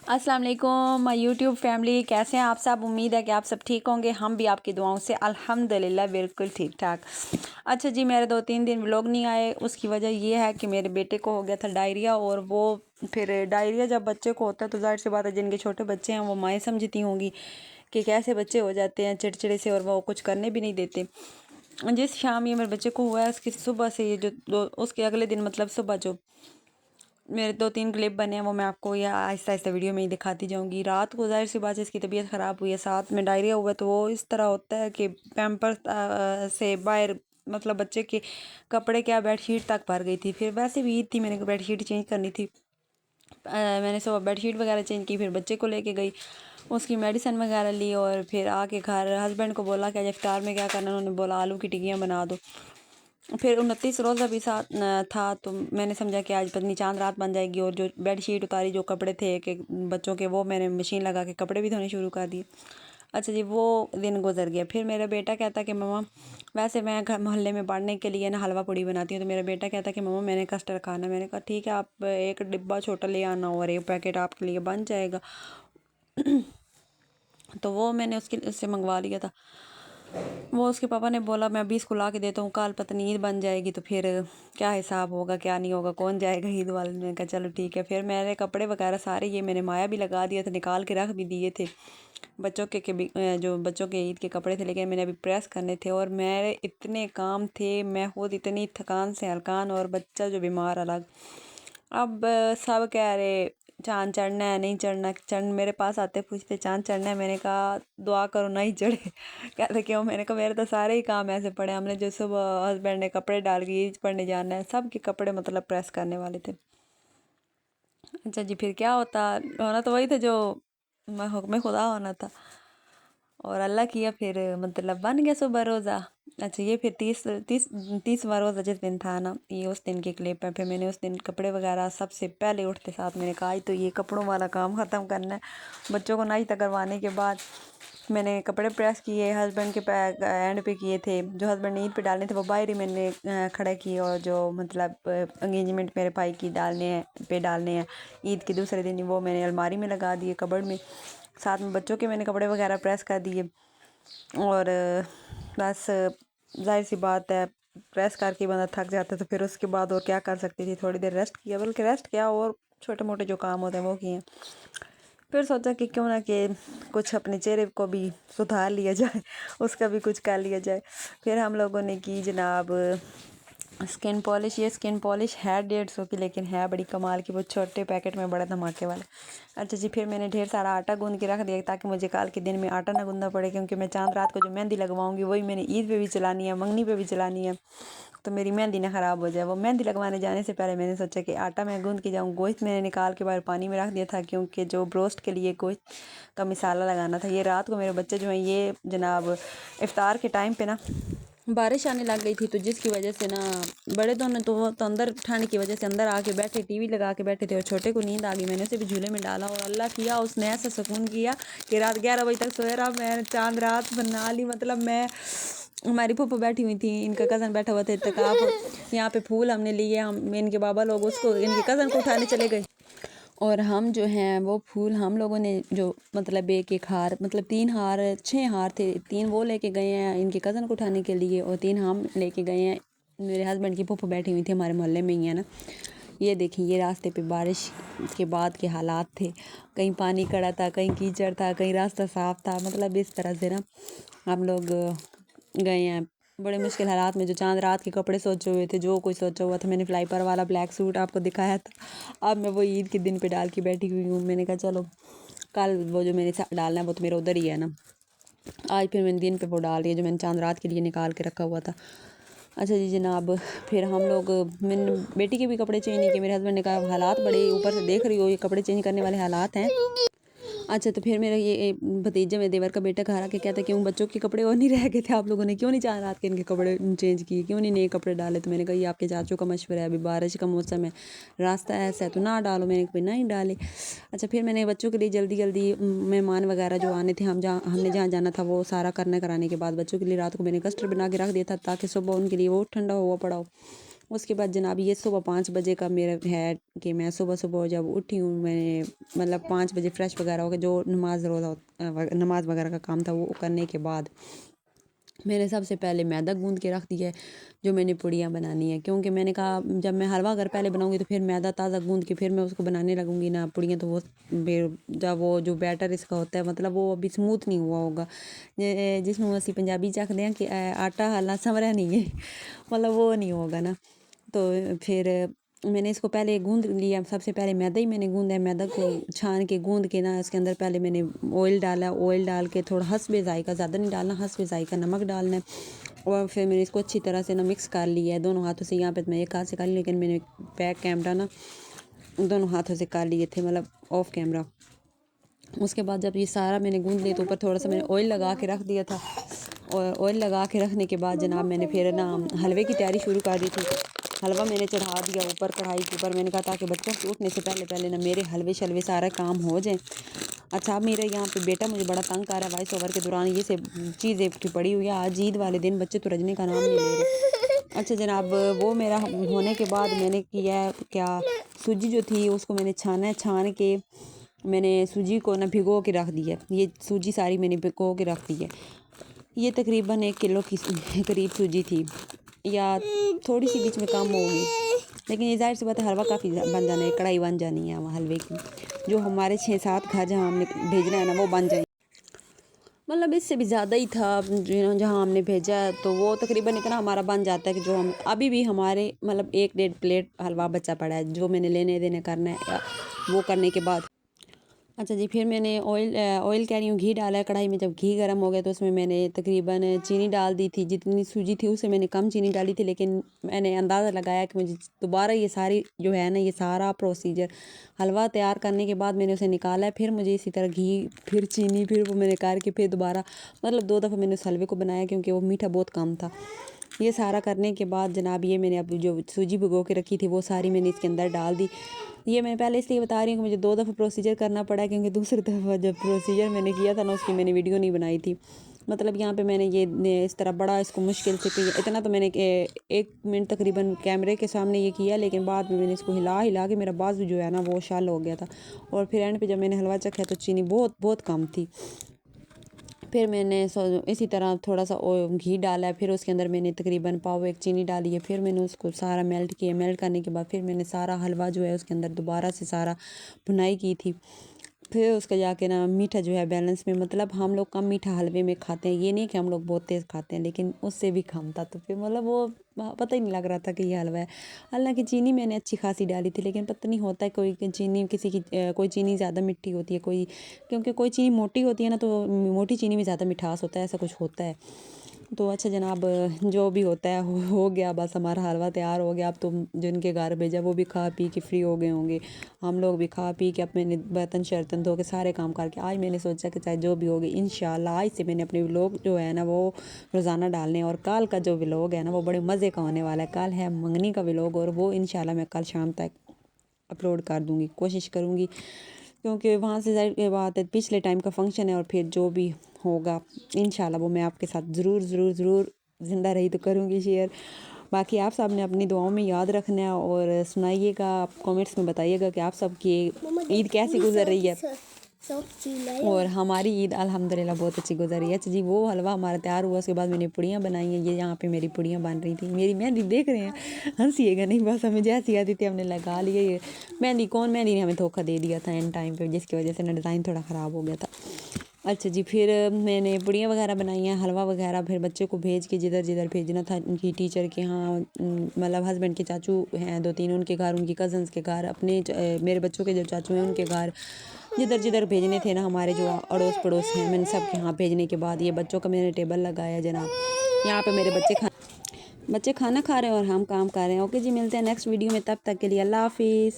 अस्सलाम वालेकुम my YouTube family, कैसे हैं आप सब। उम्मीद है कि आप सब ठीक होंगे। हम भी आपकी दुआओं से अल्हम्दुलिल्लाह बिल्कुल ठीक ठाक। अच्छा जी, मेरे 2-3 दिन व्लॉग नहीं आए। उसकी वजह ये है कि मेरे बेटे को हो गया था डायरिया, और वो फिर डायरिया जब बच्चे को होता है तो जाहिर सी बात है जिनके छोटे बच्चे हैं वो माएँ समझती होंगी कि कैसे बच्चे हो जाते हैं चिड़चिड़े से, और वो कुछ करने भी नहीं देते। जिस शाम ये मेरे बच्चे को हुआ है उसकी सुबह से ये जो उसके अगले दिन मतलब सुबह जो मेरे 2-3 क्लिप बने हैं वो मैं आपको या आहिस्ता आहिस्ता वीडियो में ही दिखाती जाऊंगी। रात को जाहिर सी बात है इसकी तबीयत ख़राब हुई है, साथ में डायरिया हुआ है, तो वो इस तरह होता है कि पैम्पर्स से बाहर मतलब बच्चे के कपड़े क्या बेडशीट तक भर गई थी। फिर वैसे भी ईद थी, मैंने बेडशीट चेंज करनी थी। मैंने सुबह बेडशीट वगैरह चेंज की, फिर बच्चे को लेके गई, उसकी मेडिसिन वगैरह ली, और फिर आके घर हस्बैंड को बोला कि आज इफ्तार में क्या करना। उन्होंने बोला आलू की टिक्कियाँ बना दो। फिर 29 रोज़ा भी साथ था, तो मैंने समझा कि आज पत्नी चांद रात बन जाएगी। और जो बेडशीट उतारी, जो कपड़े थे कि बच्चों के, वो मैंने मशीन लगा के कपड़े भी धोने शुरू कर दिए। अच्छा जी, वो दिन गुजर गया। फिर मेरा बेटा कहता कि मम्मा, वैसे मैं घर मोहल्ले में बांटने के लिए ना हलवा पूड़ी बनाती हूँ, तो मेरा बेटा कहता कि मम्मा मैंने कस्टर्ड खाना। मैंने कहा ठीक है, आप एक डिब्बा छोटा ले आना और एक पैकेट आपके लिए बन जाएगा। तो वो मैंने उससे मंगवा लिया था। वो उसके पापा ने बोला मैं अभी इसको ला के देता हूँ, कल पत्नी ईद बन जाएगी तो फिर क्या हिसाब होगा क्या नहीं होगा, कौन जाएगा ईद वाले दिन। कहा चलो ठीक है। फिर मेरे कपड़े वगैरह सारे ये मैंने माया भी लगा दिए थे, निकाल के रख भी दिए थे बच्चों के भी, जो बच्चों के ईद के कपड़े थे, लेकिन मैंने अभी प्रेस करने थे। और मेरे इतने काम थे, मैं खुद इतनी थकान से हलकान, और बच्चा जो बीमार अलग। अब सब कह रहे चांद चढ़ना है नहीं चढ़ना, चढ़ मेरे पास आते पूछते चांद चढ़ना है। मैंने कहा दुआ करो नहीं चढ़े। कहते क्यों? मैंने कहा मेरे तो सारे ही काम ऐसे पड़े। हमने जो सुबह हस्बैंड ने कपड़े डाल के ईद पढ़ने जाना है, सब के कपड़े मतलब प्रेस करने वाले थे। अच्छा जी, फिर क्या होना तो वही था जो मैं हुक्म खुदा होना था, और अल्लाह किया फिर मतलब बन गया सुबह रोज़ा। अच्छा, ये फिर 30वां रोज़ा जिस दिन था ना, ये उस दिन की क्लिप है। फिर मैंने उस दिन कपड़े वगैरह सबसे पहले उठते साथ मैंने कहा तो ये कपड़ों वाला काम ख़त्म करना है। बच्चों को नाश्ता करवाने के बाद मैंने कपड़े प्रेस किए, हस्बैंड के एंड पे किए थे, जो हस्बैंड ने ईद पे डालने थे वो बाहर ही मैंने खड़े किए, और जो मतलब एंगेजमेंट मेरे भाई की डालने हैं ईद के दूसरे दिन, वो मैंने अलमारी में लगा दिए कबर्ड में। साथ में बच्चों के मैंने कपड़े वगैरह प्रेस कर दिए। और बस जाहिर सी बात है प्रेस करके बंदा थक जाता है, तो फिर उसके बाद और क्या कर सकती थी, थोड़ी देर रेस्ट किया, बल्कि रेस्ट किया और छोटे मोटे जो काम होते हैं वो किए। फिर सोचा कि क्यों ना कि कुछ अपने चेहरे को भी सुधार लिया जाए, उसका भी कुछ कर लिया जाए। फिर हम लोगों ने की जनाब स्किन पॉलिश। ये स्किन पॉलिश है 150 की, लेकिन है बड़ी कमाल की, वो छोटे पैकेट में बड़ा धमाके वाले। अच्छा जी, फिर मैंने ढेर सारा आटा गूंद के रख दिया ताकि मुझे कल के दिन में आटा ना गूंदना पड़े, क्योंकि मैं चांद रात को जो मेहंदी लगवाऊंगी वही मैंने ईद पे भी चलानी है, मंगनी पे भी चलानी है, तो मेरी मेहंदी ना ख़राब हो जाए। वो मेहंदी लगवाने जाने से पहले मैंने सोचा कि आटा मैं गूंद के जाऊँ। गोश्त मैंने निकाल के बाहर पानी में रख दिया था, क्योंकि जो ब्रोस्ट के लिए गोश्त का मिसाला लगाना था। ये रात को मेरे बच्चे जो हैं ये जनाब इफ़्तार के टाइम पे ना बारिश आने लग गई थी, तो जिसकी वजह से ना बड़े दोनों तो वो तो अंदर ठंड की वजह से अंदर आके बैठे, टीवी लगा के बैठे थे, और छोटे को नींद आ गई। मैंने उसे भी झूले में डाला, और अल्लाह किया उसने ऐसा सुकून किया कि रात 11 बजे तक सोया रहा। मैं चांद रात बना ली। मतलब मैं, हमारी फूफा बैठी हुई थी, इनका कज़न बैठा हुआ था इत्तेकाफ। यहाँ पे फूल हमने लिए, हम इनके बाबा लोग उसको इनके कज़न को उठाने चले गए, और हम जो हैं वो फूल हम लोगों ने जो मतलब एक हार, मतलब 6 हार थे, 3 वो लेके गए हैं इनके कज़न को उठाने के लिए, और 3 हम लेके गए हैं। मेरे हस्बैंड की फूफा बैठी हुई थी, हमारे मोहल्ले में ही है ना। ये देखिए, ये रास्ते पे बारिश के बाद के हालात थे, कहीं पानी खड़ा था, कहीं कीचड़ था, कहीं रास्ता साफ़ था। मतलब इस तरह से ना हम लोग गए हैं बड़े मुश्किल हालात में। जो चांद रात के कपड़े सोचे हुए थे, जो कोई सोचा हुआ था, मैंने फ्लाईपर वाला ब्लैक सूट आपको दिखाया था, अब मैं वो ईद के दिन पे डाल के बैठी हुई हूँ। मैंने कहा चलो कल वो जो मैंने डालना है वो तो मेरा उधर ही है ना, आज फिर मैंने दिन पे वो डाल दिया जो मैंने चांद रात के लिए निकाल के रखा हुआ था। अच्छा जी जनाब, फिर हम लोग, मैंने बेटी के भी कपड़े चेंज नहीं किए। मेरे हस्बैंड ने कहा हालात बड़े ऊपर से देख रही हो, ये कपड़े चेंज करने वाले हालात हैं। अच्छा, तो फिर मेरा ये भतीजा में देवर का बेटा घर आके कहता क्यों बच्चों के कपड़े और नहीं रह गए थे आप लोगों ने, क्यों नहीं चाह रात के इनके कपड़े चेंज किए, क्यों नहीं नए कपड़े डाले। तो मैंने कहा ये आपके चाचू का मशवरा है, अभी बारिश का मौसम है, रास्ता ऐसा है तो ना डालो। मैंने कहा ना ही डाले। अच्छा, फिर मैंने बच्चों के लिए जल्दी जल्दी मेहमान वगैरह जो आने थे, हमने जहाँ जाना था वो सारा कराने के बाद बच्चों के लिए रात को मैंने कस्टर्ड बना के रख दिया था, ताकि सुबह उनके लिए वो ठंडा हुआ पड़ा हो। उसके बाद जनाब ये सुबह 5 बजे का मेरा है कि मैं सुबह सुबह जब उठी हूँ, मैंने मतलब 5 बजे फ्रेश वगैरह हो गया, जो नमाज वगैरह का काम था वो करने के बाद मैंने सबसे पहले मैदा गूंद के रख दिया है, जो मैंने पूड़ियाँ बनानी है। क्योंकि मैंने कहा जब मैं हलवा अगर पहले बनाऊंगी तो फिर मैदा ताज़ा गूंद के फिर मैं उसको बनाने लगूंगी ना पूड़ियाँ, तो वो जब वो जो बैटर इसका होता है मतलब वो अभी स्मूथ नहीं हुआ होगा, जिसमें असी पंजाबी च आखते हैं कि आटा हलना संवरा नहीं है मतलब वो नहीं होगा ना। तो फिर मैंने इसको पहले गूंद लिया, सबसे पहले मैदा ही मैंने गूंदा है। मैदा को छान के गूंद के ना उसके अंदर पहले मैंने ऑयल डाला, ऑयल डाल के थोड़ा हस्बे जायका, ज़्यादा नहीं डालना, हस्बे जायका नमक डालना है। और फिर मैंने इसको अच्छी तरह से ना मिक्स कर लिया है दोनों हाथों से। यहाँ पे मैं एक हाथ से कर ली, लेकिन मैंने बैक कैमरा ना दोनों हाथों से कर लिए थे, मतलब ऑफ कैमरा। उसके बाद जब ये सारा मैंने गूंद लिया तो ऊपर थोड़ा सा मैंने ऑयल लगा के रख दिया था। और ऑयल लगा के रखने के बाद जनाब मैंने फिर ना हलवे की तैयारी शुरू कर दी थी। हलवा मैंने चढ़ा दिया ऊपर कढ़ाई के ऊपर। मैंने कहा ताकि बच्चों के उठने से पहले पहले ना मेरे हलवे शलवे सारा काम हो जाए। अच्छा, अब मेरा यहाँ पे बेटा मुझे बड़ा तंग कर रहा है, वॉइस ओवर के दौरान ये सब चीज़ें की पड़ी हुई है। आज ईद वाले दिन बच्चे तो रजने का नाम नहीं ले रहे। अच्छा जनाब, वो मेरा होने के बाद मैंने किया क्या, सूजी जो थी उसको मैंने छाना है, छान के मैंने सूजी को ना भिगो के रख दिया। ये सूजी सारी मैंने भिगो के रख दी है। ये तकरीबन 1 किलो की करीब सूजी थी, या थोड़ी सी बीच में कम होगी, लेकिन ये ज़ाहिर सी बात है हलवा काफ़ी बन जाना है, कढ़ाई बन जानी है वहाँ हलवे की। जो हमारे 6-7 घर जहाँ हमने भेजना है ना वो बन जाए, मतलब इससे भी ज़्यादा ही था जहाँ हमने भेजा है, तो वो तकरीबन इतना हमारा बन जाता है कि जो हम अभी भी हमारे मतलब 1-1.5 प्लेट हलवा बचा पड़ा है, जो मैंने लेने देने करना है वो करने के बाद। अच्छा जी, फिर मैंने ऑयल कह रही हूँ, घी डाला है कढ़ाई में। जब घी गर्म हो गया तो उसमें मैंने तकरीबन चीनी डाल दी थी। जितनी सूजी थी उससे मैंने कम चीनी डाली थी, लेकिन मैंने अंदाज़ा लगाया कि मुझे दोबारा ये सारी जो है ना ये सारा प्रोसीजर हलवा तैयार करने के बाद मैंने उसे निकाला है। फिर मुझे इसी तरह घी, फिर चीनी, फिर वो मैंने करके फिर दोबारा मतलब 2 दफ़ा मैंने उस हलवे को बनाया, क्योंकि वो मीठा बहुत कम था। ये सारा करने के बाद जनाब ये मैंने अब जो सूजी भिगो के रखी थी वो सारी मैंने इसके अंदर डाल दी। ये मैं पहले इसलिए बता रही हूँ कि मुझे 2 दफ़ा प्रोसीजर करना पड़ा, क्योंकि दूसरी दफ़ा जब प्रोसीजर मैंने किया था ना उसकी मैंने वीडियो नहीं बनाई थी। मतलब यहाँ पे मैंने ये इस तरह बड़ा इसको मुश्किल से किया, इतना तो मैंने 1 मिनट तकरीबन कैमरे के सामने ये किया, लेकिन बाद में मैंने इसको हिला हिला के मेरा बाजू जो है ना वो शाल हो गया था। और फिर एंड पे जब मैंने हलवा चखा तो चीनी बहुत बहुत कम थी। फिर मैंने इसी तरह थोड़ा सा घी डाला है, फिर उसके अंदर मैंने तकरीबन पाव 1 चीनी डाली है। फिर मैंने उसको सारा मेल्ट किया। मेल्ट करने के बाद फिर मैंने सारा हलवा जो है उसके अंदर दोबारा से सारा भुनाई की थी। फिर उसका जाके ना मीठा जो है बैलेंस में, मतलब हम लोग कम मीठा हलवे में खाते हैं, ये नहीं कि हम लोग बहुत तेज़ खाते हैं, लेकिन उससे भी कम था। तो फिर मतलब वो पता ही नहीं लग रहा था कि ये हलवा है। हालांकि चीनी मैंने अच्छी खासी डाली थी, लेकिन पता नहीं होता है कोई चीनी किसी की कोई चीनी ज़्यादा मीठी होती है, कोई क्योंकि कोई चीनी मोटी होती है ना, तो मोटी चीनी में ज़्यादा मिठास होता है, ऐसा कुछ होता है। तो अच्छा जनाब, जो भी होता है हो गया, बस हमारा हलवा तैयार हो गया। अब तो जिनके घर भेजा वो भी खा पी के फ्री हो गए होंगे, हम लोग भी खा पी के अब मैंने बर्तन शर्तन धो के सारे काम करके आज मैंने सोचा कि चाहे जो भी होगी इंशाल्लाह आज से मैंने अपने व्लॉग जो है ना वो रोज़ाना डालने, और कल का जो व्लॉग है ना वो बड़े मज़े का होने वाला है। कल है मंगनी का व्लॉग, और वो इंशाल्लाह मैं कल शाम तक अपलोड कर दूँगी, कोशिश करूँगी, क्योंकि वहाँ से ज़ाहिर की बात है पिछले टाइम का फंक्शन है। और फिर जो भी होगा इंशाल्लाह वो मैं आपके साथ ज़रूर ज़िंदा रही तो करूँगी शेयर। बाकी आप सब ने अपनी दुआओं में याद रखना है, और सुनाइएगा, आप कमेंट्स में बताइएगा कि आप सब की ईद कैसी गुजर रही है। और हमारी ईद अल्हम्दुलिल्लाह बहुत अच्छी गुजर रही है। अच्छा जी, वो हलवा हमारा तैयार हुआ, उसके बाद मैंने पुड़ियाँ बनाई हैं। ये यहाँ पे मेरी पुड़ियाँ बन रही थी। मेरी मेहंदी देख रहे हैं, हंसीएगा नहीं, बस हमें जैसी आती थी हमने लगा लिया। ये मेहंदी ने हमें धोखा दे दिया था एंड टाइम पे, जिसकी वजह से ना डिज़ाइन थोड़ा ख़राब हो गया था। अच्छा जी, फिर मैंने पुड़ियाँ वगैरह बनाई हैं, हलवा वगैरह, फिर बच्चों को भेज के जिधर जिधर भेजना था उनकी टीचर के यहाँ, मतलब हस्बैंड के चाचू हैं 2-3 उनके घर, उनकी कज़न्स के घर, अपने मेरे बच्चों के जो चाचू हैं उनके घर, जिधर जिधर भेजने थे ना हमारे जो अड़ोस पड़ोस हैं, मैंने सब के यहाँ भेजने के बाद ये बच्चों का मैंने टेबल लगाया जनाब। यहाँ पे मेरे बच्चे खाना खा रहे हैं और हम काम कर रहे हैं। ओके जी, मिलते हैं नेक्स्ट वीडियो में, तब तक के लिए अल्लाह हाफिज़।